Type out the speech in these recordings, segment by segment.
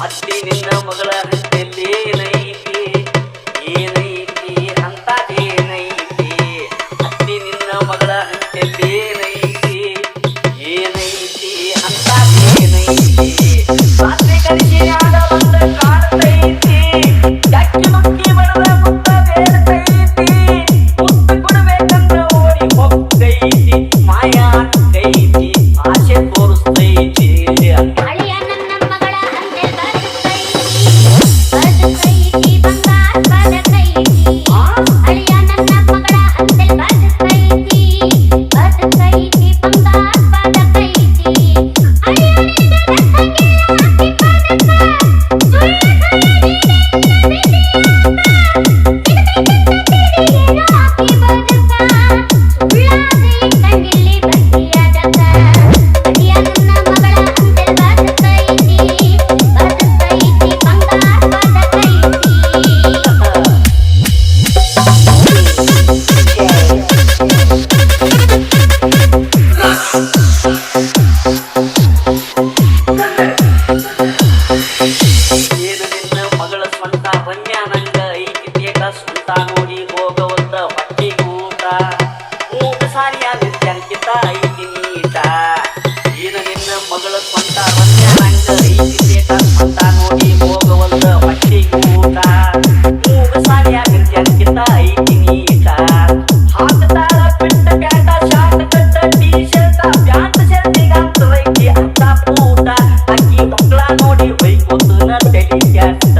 ಅತ್ತಿ ನಿನ್ನ ಮಗಳ ಹಂತಲ್ಲಿ ಏನೈತಿ ಏನೈತಿ ಅಂತದೇನೈತಿ ಅತ್ತಿ ನಿನ್ನ ಮಗಳ ಹಂತಲ್ಲಿ ಏನೈತಿ ಏನೈತಿ ಅಂತದೇನೈತಿ ರಾತ್ರಿ ಕಲಿಸಿ ಆಡ ಬಂದ ಕಾಣ್ತೈತಿ ಯಾಕೆ ಮಕ್ಕಿ ಬಡದ ಮುತ್ತ ಬೇಡ್ತೈತಿ ಮುತ್ತು ಕೊಡ್ಬೇಕಂತ ಓಡಿ ಹೋಗ್ತೈತಿ ಮಾಯಾ ಕೈತಿ ಆಸೆ ತೋರಿಸ್ತೈತಿ ಸ್ವಂತ ನೋಡಿ ಹೋಗವದ್ದ ಹೊಟ್ಟಿಗೂಟ ಮೂಗ ಸಾರಿಯಾದ ಜನಕಿತ ಐತಿ ನೀಟ ಏನ ನಿನ್ನ ಮಗಳ ಸ್ವಂತ ರಮ್ಯ ನಂಗ ಐತಿ ಬೇಟ ಸ್ವಂತ ನೋಡಿ ಹೋಗವದ್ದ ಹೊಟ್ಟಿಗೂಟ ಮೂಗ ಸಾರಿಯಾದ ಜನಕಿತ ಐತಿ ನೀಟ ಹಾಕತಾಳ ಪಿಟ್ಟ ಪ್ಯಾಂಟ ಶಾರ್ಟ್ ಕಟ್ಟ ಟೀ ಶರ್ಟ ಪ್ಯಾಂಟ್ ಶರ್ಟಿಗಂತ ಐತಿ ಅರ್ಥ ಪೂಟ ಅಕ್ಕಿ ಮಕ್ಕಳ ನೋಡಿ ಬೈಕೋತನ ತಲಿ ಕ್ಯಾಟ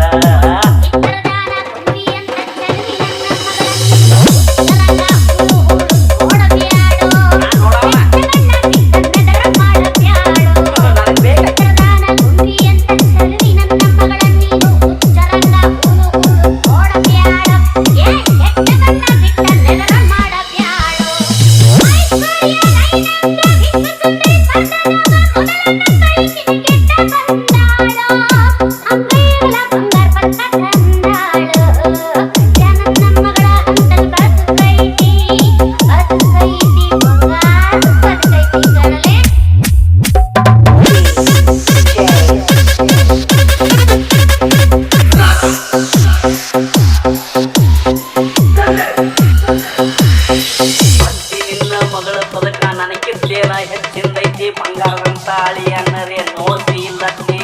ಹೆಚ್ಚಿಂದೈತಿ ಬಂಗಾರದಂತ ಅಳಿ ಅನ್ನರೇ ನೋಡ್ತಿ ಇಲ್ಲತ್ತೆ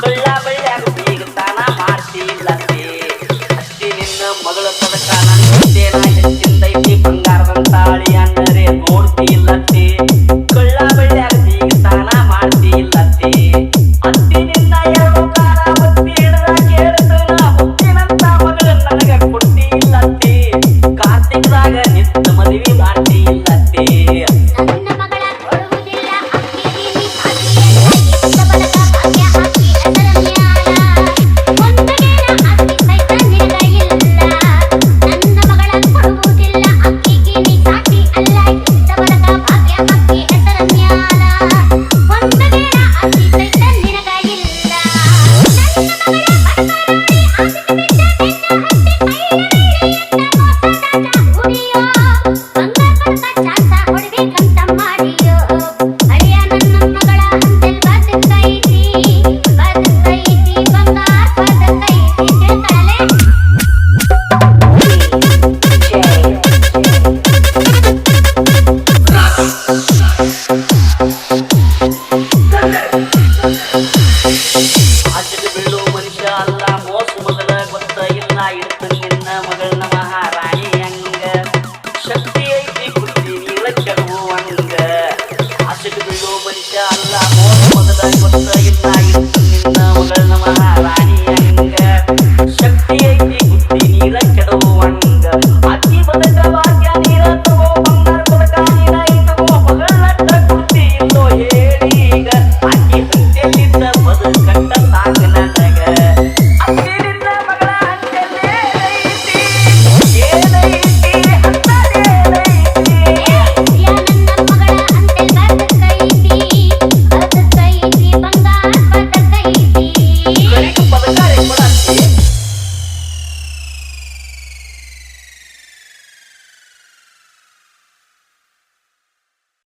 ಕಳ್ಳ ಬಳ್ಳ್ಯಾಗ ಬೀಗತಾನ ಮಾಡ್ತಿ ಇಲ್ಲತ್ತೆ ಅತ್ತಿ ನಿನ್ನ ಮಗಳ ಪದಕ ನನಗಿದ್ದೇನ ಹೆಚ್ಚಿಂದೈತಿ ಬಂಗಾರದಂತ ಅಳಿ ಅನ್ನರೇ ನೋಡ್ತಿ ಇಲ್ಲತ್ತೆ ಕಳ್ಳ ಬಳ್ಳ್ಯಾಗ ಬೀಗತಾನ ಮಾಡ್ತಿ ಇಲ್ಲತ್ತೆ ಅತ್ತಿ ನಿನ್ನ ಎರಡು ಕಾಲ ಬತ್ತಿ ಹಿಡ್ದ ಕೇಳ್ತನ ಮುತ್ತಿನಂತ ಮಗಳ ನನಗ ಕೊಡ್ತಿ ಇಲ್ಲತ್ತೆ ಕಾರ್ತಿಕದಾಗ ನಿತ್ತ ಮದುವೆ ಮಾಡ್ತಿ ಇಲ್ಲತ್ತೆ ಆಚೆಗೆ ಬೀಳು ಮನುಷ್ಯ ಅಲ್ಲ ಮೋಸ ಮೊದಲ ಗೊತ್ತ ಇಲ್ಲ ಇಡ್ತು ನಿನ್ನ ಮಗಳನ್ನ ಮಹಾರಾಣಿ ಹಂಗ ಶಕ್ತಿ ಐತಿ ಕುಡ್ತಿ ನೀರ ಕೆಲವು ಹಂಗ ಆಚೆಗೆ ಬೀಳು ಮನುಷ್ಯ ಅಲ್ಲ ಮೋಸ ಮೊದಲ ಗೊತ್ತ ಇಲ್ಲ ಇಡ್ತು ನಿನ್ನ ಮಗಳನ್ನ ಮಹಾರಾಣಿ